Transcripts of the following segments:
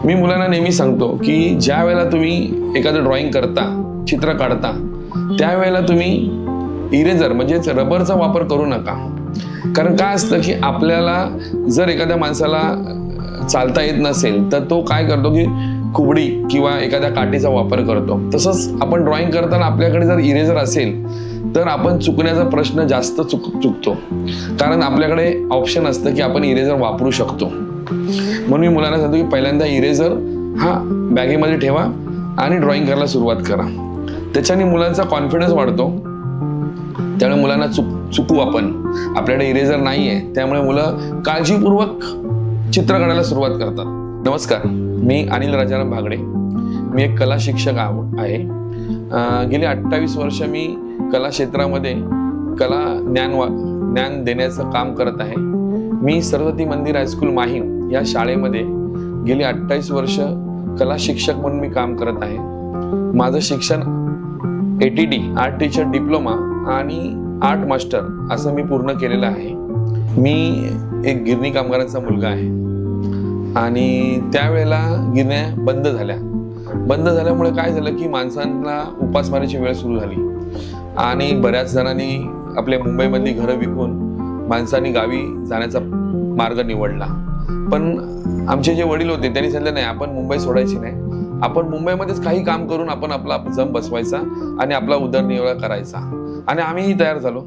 मी मुलांना नेहमी सांगतो की ज्या वेळेला तुम्ही एखादं ड्रॉइंग करता, चित्र काढता, त्यावेळेला तुम्ही इरेजर म्हणजेच रबरचा वापर करू नका. कारण काय असतं की आपल्याला जर एखाद्या माणसाला चालता येत नसेल तर तो काय करतो की कुबडी किंवा एखाद्या काठीचा वापर करतो. तसंच आपण ड्रॉइंग करताना आपल्याकडे जर इरेजर असेल तर आपण चुकण्याचा प्रश्न जास्त चुकतो, कारण आपल्याकडे ऑप्शन असतं की आपण इरेजर वापरू शकतो. म्हणून मी मुलांना सांगतो की पहिल्यांदा इरेजर हा बॅगेमध्ये ठेवा आणि ड्रॉइंग करायला सुरुवात करा. त्याच्याने मुलांचा कॉन्फिडन्स वाढतो. त्यामुळे मुलांना चुकू आपण, आपल्याकडे इरेजर नाही आहे, त्यामुळे मुलं काळजीपूर्वक चित्र काढायला सुरुवात करतात. नमस्कार, मी अनिल राजाराम भागडे. मी एक कला शिक्षक आहे. गेली 28 वर्ष मी कला क्षेत्रामध्ये कला ज्ञान देण्याचं काम करत आहे. मी सरस्वती मंदिर हायस्कूल माहीम या शाळेमध्ये गेली 28 वर्ष कला शिक्षक म्हणून मी काम करत आहे. माझं शिक्षण ATD आर्ट टीचर डिप्लोमा आणि आर्ट मास्टर असं मी पूर्ण केलेलं आहे. मी एक गिरणी कामगारांचा मुलगा आहे आणि त्यावेळेला गिरण्या बंद झाल्यामुळे काय झालं की माणसांना उपासमारीची वेळ सुरू झाली आणि बऱ्याच जणांनी आपल्या मुंबईमधली घरं विकून माणसांनी गावी जाण्याचा मार्ग निवडला. पण आमचे जे वडील होते त्यांनी सांगितलं नाही, आपण मुंबई सोडायची नाही, आपण मुंबईमध्येच काही काम करून आपण आपला जम बसवायचा आणि आपला उदरनिर्वाह करायचा. आणि आम्हीही तयार झालो.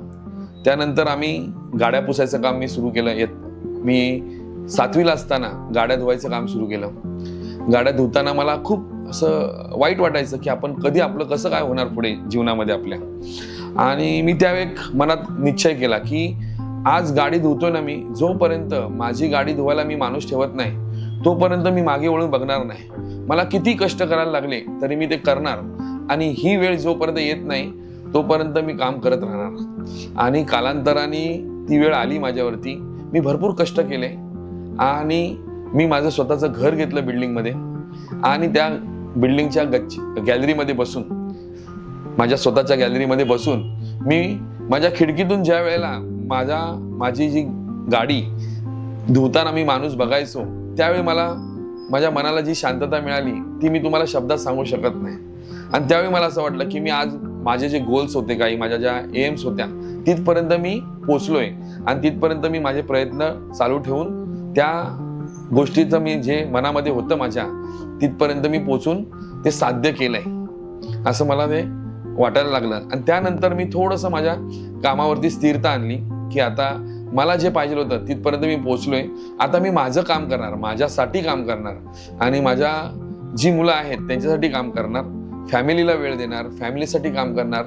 त्यानंतर आम्ही गाड्या पुसायचं काम मी सुरू केलं. मी 7वीला असताना गाड्या धुवायचं काम सुरू केलं. गाड्या धुताना मला खूप असं वाईट वाटायचं की आपण कधी आपलं कसं काय होणार पुढे जीवनामध्ये आपल्या. आणि मी त्यावेळी मनात निश्चय केला की आज गाडी धुतोय ना मी, जोपर्यंत माझी गाडी धुवायला मी माणूस ठेवत नाही तोपर्यंत मी मागे वळून बघणार नाही. मला किती कष्ट करायला लागले तरी मी ते करणार आणि ही वेळ जोपर्यंत येत नाही तोपर्यंत मी काम करत राहणार. आणि कालांतराने ती वेळ आली माझ्यावरती. मी भरपूर कष्ट केले आणि मी माझं स्वतःचं घर घेतलं बिल्डिंगमध्ये आणि त्या बिल्डिंगच्या गॅलरीमध्ये बसून, माझ्या स्वतःच्या गॅलरीमध्ये बसून मी माझ्या खिडकीतून ज्या वेळेला माझी जी गाडी धुताना मी माणूस बघायचो त्यावेळी मला माझ्या मनाला जी शांतता मिळाली ती मी तुम्हाला शब्दात सांगू शकत नाही. आणि त्यावेळी मला असं वाटलं की मी आज माझे जे गोल्स होते, काही माझ्या ज्या एम्स होत्या, तिथपर्यंत मी पोचलोय आणि तिथपर्यंत मी माझे प्रयत्न चालू ठेवून त्या गोष्टीचं मी जे मनामध्ये होतं माझ्या तिथपर्यंत मी पोचून ते साध्य केलंय असं मला ते वाटायला लागलं. आणि त्यानंतर मी थोडंसं माझ्या कामावरती स्थिरता आणली की आता मला जे पाहिजे होतं तिथपर्यंत मी पोचलोय. आता मी माझं काम करणार, माझ्यासाठी काम करणार आणि माझ्या जी मुलं आहेत त्यांच्यासाठी काम करणार, फॅमिलीला वेळ देणार, फॅमिलीसाठी काम करणार.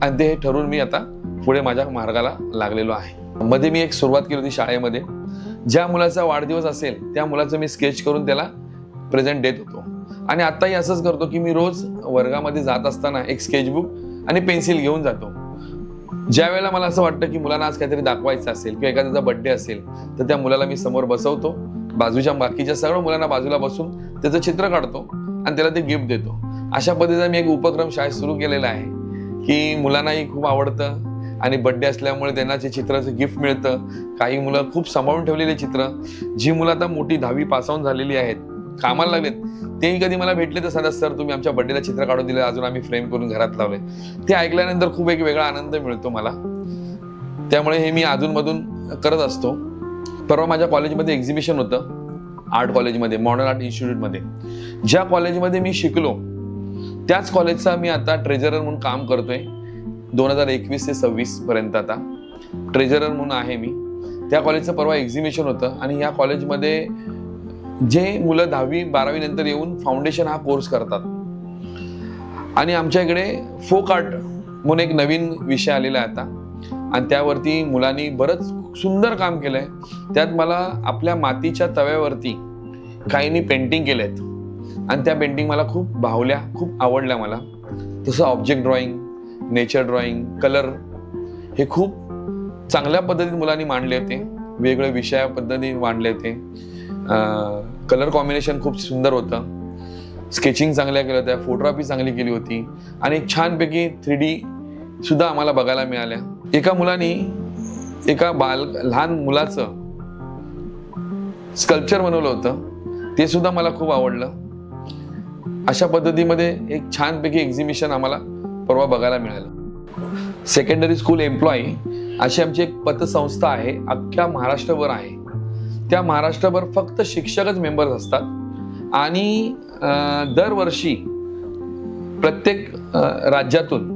आणि ते ठरवून मी आता पुढे माझ्या मार्गाला लागलेलो आहे. मध्ये मी एक सुरुवात केली होती शाळेमध्ये. ज्या मुलाचा वाढदिवस असेल त्या मुलाचं मी स्केच करून त्याला प्रेझेंट देत होतो. आणि आत्ताही असंच करतो की मी रोज वर्गामध्ये जात असताना एक स्केचबुक आणि पेन्सिल घेऊन जातो. ज्या वेळेला मला असं वाटतं की मुलांना आज काहीतरी दाखवायचं असेल किंवा एखाद्याचा बर्थडे असेल तर त्या मुलाला मी समोर बसवतो, बाजूच्या बाकीच्या सगळ्या मुलांना बाजूला बसून त्याचं चित्र काढतो आणि त्याला ते गिफ्ट देतो. अशा पद्धतीचा मी एक उपक्रम शाळेत सुरू केलेला आहे की मुलांनाही खूप आवडतं आणि बर्थडे असल्यामुळे त्यांना जे चित्राचं गिफ्ट मिळतं. काही मुलं खूप सांभाळून ठेवलेले चित्र, जी मुलं आता मोठी 10वी पास आउट झालेली आहेत, कामाला लागलेत, तेही कधी मला भेटले तर सांगतात, सर तुम्ही आमच्या बर्थडेला चित्र काढून दिले, अजून आम्ही फ्रेम करून घरात लावले. ते ऐकल्यानंतर खूप एक वेगळा आनंद मिळतो मला. त्यामुळे हे मी अधूनमधून करत असतो. परवा माझ्या कॉलेजमध्ये एक्झिबिशन होतं, आर्ट कॉलेजमध्ये, मॉडर्न आर्ट इन्स्टिट्यूटमध्ये. ज्या कॉलेजमध्ये मी शिकलो त्याच कॉलेजचा मी आता ट्रेझरर म्हणून काम करतोय. 2021 ते 26 पर्यंत आता ट्रेझरर म्हणून आहे मी. त्या कॉलेजचं परवा एक्झिबिशन होतं आणि या कॉलेजमध्ये जे मुलं 10वी 12वी नंतर येऊन फाउंडेशन हा कोर्स करतात आणि आमच्या इकडे फोक आर्ट म्हणून एक नवीन विषय आलेला आहे आता आणि त्यावरती मुलांनी बरंच सुंदर काम केलंय. त्यात मला आपल्या मातीच्या तव्यावरती काहींनी पेंटिंग केलेत आणि त्या पेंटिंग मला खूप भावल्या, खूप आवडल्या मला. तसं object drawing, nature drawing, colour हे खूप चांगल्या पद्धतीने मुलांनी मांडले होते. वेगवेगळे विषया पद्धतीने मांडले होते. कलर कॉम्बिनेशन खूप सुंदर होतं. स्केचिंग चांगल्या केल्या होत्या, फोटोग्राफी चांगली केली होती आणि एक छानपैकी 3D सुद्धा आम्हाला बघायला मिळाल्या. एका मुलाने एका लहान मुलाचं स्कल्पचर बनवलं होतं ते सुद्धा मला खूप आवडलं. अशा पद्धतीमध्ये एक छानपैकी एक्झिबिशन आम्हाला परवा बघायला मिळालं. सेकंडरी स्कूल एम्प्लॉई अशी आमची एक पतसंस्था आहे, अख्ख्या महाराष्ट्रभर आहे. त्या महाराष्ट्रभर फक्त शिक्षकच मेंबर्स असतात आणि दरवर्षी प्रत्येक राज्यातून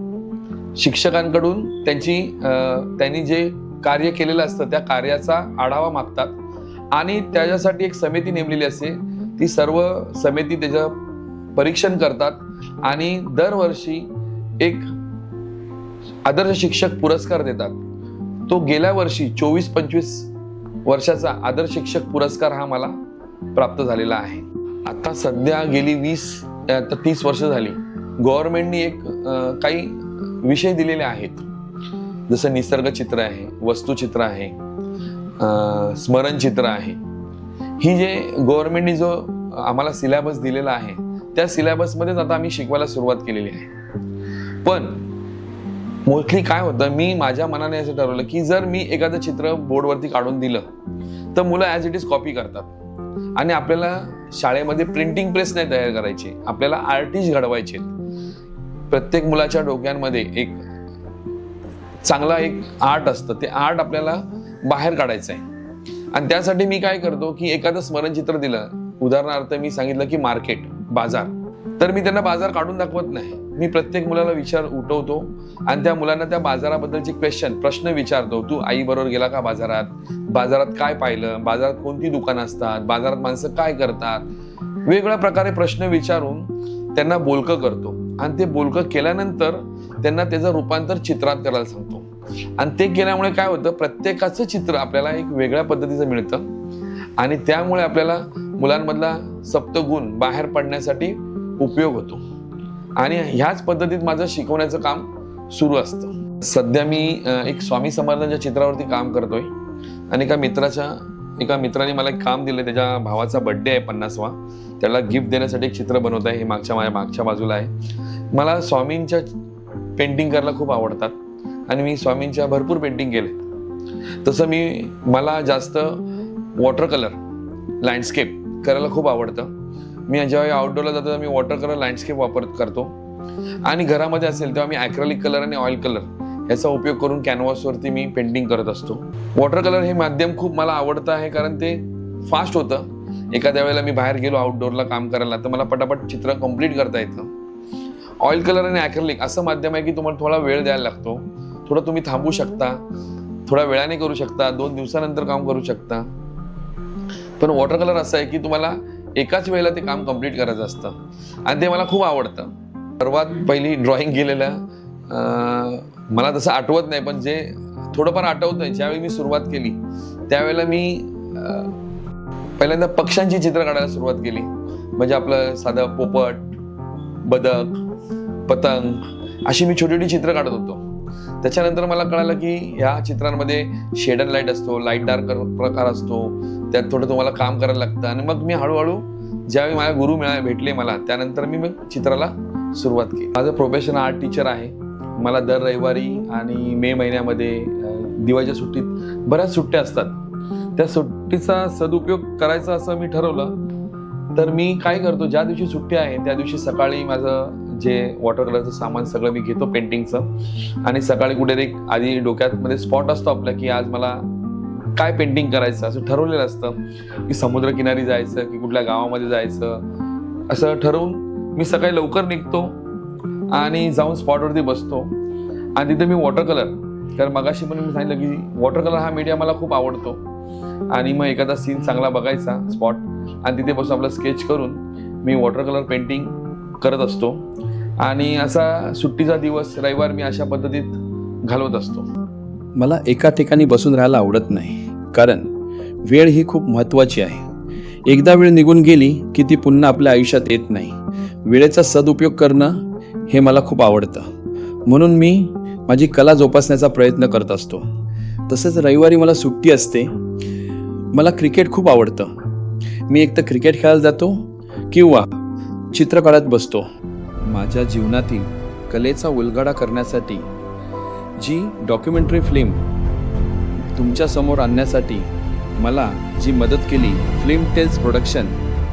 शिक्षकांकडून त्यांनी जे कार्य केलेलं असतं त्या कार्याचा आढावा मागतात आणि त्याच्यासाठी एक समिती नेमलेली असते. ती सर्व समिती त्याचं परीक्षण करतात आणि दरवर्षी एक आदर्श शिक्षक पुरस्कार देतात. तो गेल्या वर्षी 24-25 वर्षाचा आदर्श शिक्षक पुरस्कार हा मला प्राप्त झालेला आहे. आता सध्या गेली 30 वर्ष झाली गव्हर्नमेंटनी एक काही विषय दिलेले आहेत, जसं निसर्गचित्र आहे, वस्तुचित्र आहे, स्मरणचित्र आहे. ही जे गव्हर्नमेंटनी जो आम्हाला सिलेबस दिलेला आहे त्या सिलेबसमध्येच आता आम्ही शिकवायला सुरुवात केलेली आहे. पण मोस्टली काय होतं, मी माझ्या मनाने असं ठरवलं की जर मी एखादं चित्र बोर्डवरती काढून दिलं तर मुलं ॲज इट इज कॉपी करतात आणि आपल्याला शाळेमध्ये प्रिंटिंग प्रेस नाही तयार करायची, आपल्याला आर्टिस्ट घडवायचे. प्रत्येक मुलाच्या डोक्यांमध्ये एक चांगला एक आर्ट असतं, ते आर्ट आपल्याला बाहेर काढायचं आहे. आणि त्यासाठी मी काय करतो की एखादं स्मरणचित्र दिलं, उदाहरणार्थ मी सांगितलं की मार्केट, बाजार, तर मी त्यांना बाजार काढून दाखवत नाही. मी प्रत्येक मुलाला उठवतो आणि त्या मुलांना त्या बाजाराबद्दलचे प्रश्न विचारतो. तू आई बरोबर गेला का बाजारात? बाजारात काय पाहिलं? बाजारात कोणती दुकानं असतात? बाजारात माणसं काय करतात? वेगवेगळ्या प्रकारे प्रश्न विचारून त्यांना बोलकं करतो आणि ते बोलकं केल्यानंतर त्यांना त्याचं रूपांतर चित्रात करायला सांगतो. आणि ते केल्यामुळे काय होतं, प्रत्येकाचं चित्र आपल्याला एक वेगळ्या पद्धतीचं मिळतं आणि त्यामुळे आपल्याला मुलांमधला सप्तगुण बाहेर पडण्यासाठी उपयोग होतो. आणि ह्याच पद्धतीत माझं शिकवण्याचं काम सुरू असतं. सध्या मी एक स्वामी समर्थांच्या चित्रावरती काम करतोय आणि एका मित्राने मला एक काम दिलं. त्याच्या भावाचा बर्थडे आहे 50वा, त्याला गिफ्ट देण्यासाठी एक चित्र बनवत आहे. हे माझ्या मागच्या बाजूला आहे. मला स्वामींच्या पेंटिंग करायला खूप आवडतात आणि मी स्वामींच्या भरपूर पेंटिंग केले. तसं मला जास्त वॉटर कलर, लँडस्केप करायला खूप आवडतं. मी जेव्हा आउटडोअरला जातो तेव्हा मी वॉटर कलर, लँडस्केप करतो आणि घरामध्ये असेल तेव्हा मी ॲक्रेलिक कलर आणि ऑइल कलर याचा उपयोग करून कॅनव्हासवरती मी पेंटिंग करत असतो. वॉटर कलर हे माध्यम खूप मला आवडतं आहे कारण ते फास्ट होतं. एखाद्या वेळेला मी बाहेर गेलो आउटडोअरला काम करायला तर मला पटापट चित्र कंप्लीट करता येतं. ऑइल कलर आणि ॲक्रेलिक असं माध्यम आहे की तुम्हाला थोडा वेळ द्यायला लागतो. थोडं तुम्ही थांबू शकता, थोड्या वेळाने करू शकता, 2 दिवसानंतर काम करू शकता. पण वॉटर कलर असं आहे की तुम्हाला एकाच वेळेला ते काम कंप्लीट करायचं असतं आणि ते मला खूप आवडतं. सर्वात पहिली ड्रॉइंग केलेलं मला तसं आठवत नाही, पण जे थोडंफार आठवतंय, ज्यावेळी मी सुरुवात केली त्यावेळेला मी पहिल्यांदा पक्ष्यांची चित्र काढायला सुरुवात केली. म्हणजे आपलं साधं पोपट, बदक, पतंग अशी मी छोटी छोटी चित्र काढत होतो. त्याच्यानंतर मला कळालं की ह्या चित्रांमध्ये शेड अँड लाईट असतो, लाईट डार्क प्रकार असतो, त्यात थोडं तुम्हाला काम करायला लागतं. आणि मग मी हळूहळू ज्यावेळी माझे गुरु भेटले मला, त्यानंतर मी चित्राला सुरुवात केली. माझं प्रोफेशन आर्ट टीचर आहे. मला दर रविवारी आणि मे महिन्यामध्ये दिवाळीच्या सुट्टीत बऱ्याच सुट्ट्या असतात. त्या सुट्टीचा सदुपयोग करायचा असं मी ठरवलं. तर मी काय करतो, ज्या दिवशी सुट्टी आहे त्या दिवशी सकाळी माझं जे वॉटर कलरचं सामान सगळं मी घेतो पेंटिंगचं आणि सकाळी कुठेतरी आधी डोक्यात स्पॉट असतो आपला की आज मला काय पेंटिंग करायचं असं ठरवलेलं असतं की समुद्रकिनारी जायचं की कुठल्या गावामध्ये जायचं. असं ठरवून मी सकाळी लवकर निघतो आणि जाऊन स्पॉटवरती बसतो आणि तिथे मी वॉटर कलर, कारण मगाशी पण मी सांगितलं की वॉटर कलर हा मीडिया मला खूप आवडतो आणि मग एखादा सीन चांगला बघायचा स्पॉट आणि तिथे बसून आपलं स्केच करून मी वॉटर कलर पेंटिंग करत असतो. आणि असा सुट्टीचा दिवस रविवार मी अशा पद्धतीत घालवत असतो. मला एका ठिकाणी बसून राहायला आवडत नाही, कारण वेळ ही खूप महत्त्वाची आहे. एकदा वेळ निघून गेली की ती पुन्हा आपल्या आयुष्यात येत नाही. वेळेचा सदुपयोग करणं हे मला खूप आवडतं, म्हणून मी माझी कला जोपासण्याचा प्रयत्न करत असतो. तसंच रविवारी मला सुट्टी असते. मला क्रिकेट खूप आवडतं. मी एकतर क्रिकेट खेळायला जातो किंवा चित्र काढत बसतो. माझ्या जीवनातील कलेचा उलगडा करण्यासाठी जी डॉक्युमेंटरी फिल्म तुमच्यासमोर आणण्यासाठी मला जी मदत केली, फिल्म टेल्स प्रोडक्शन,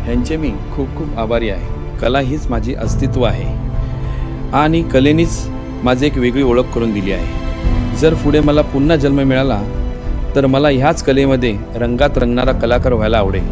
ह्यांचे मी खूप खूप आभारी आहे. कला हीच माझी अस्तित्व आहे आणि कलेनीच माझी एक वेगळी ओळख करून दिली आहे. जर पुढे मला पुन्हा जन्म मिळाला तर मला ह्याच कलेमध्ये रंगात रंगणारा कलाकार व्हायला आवडेल.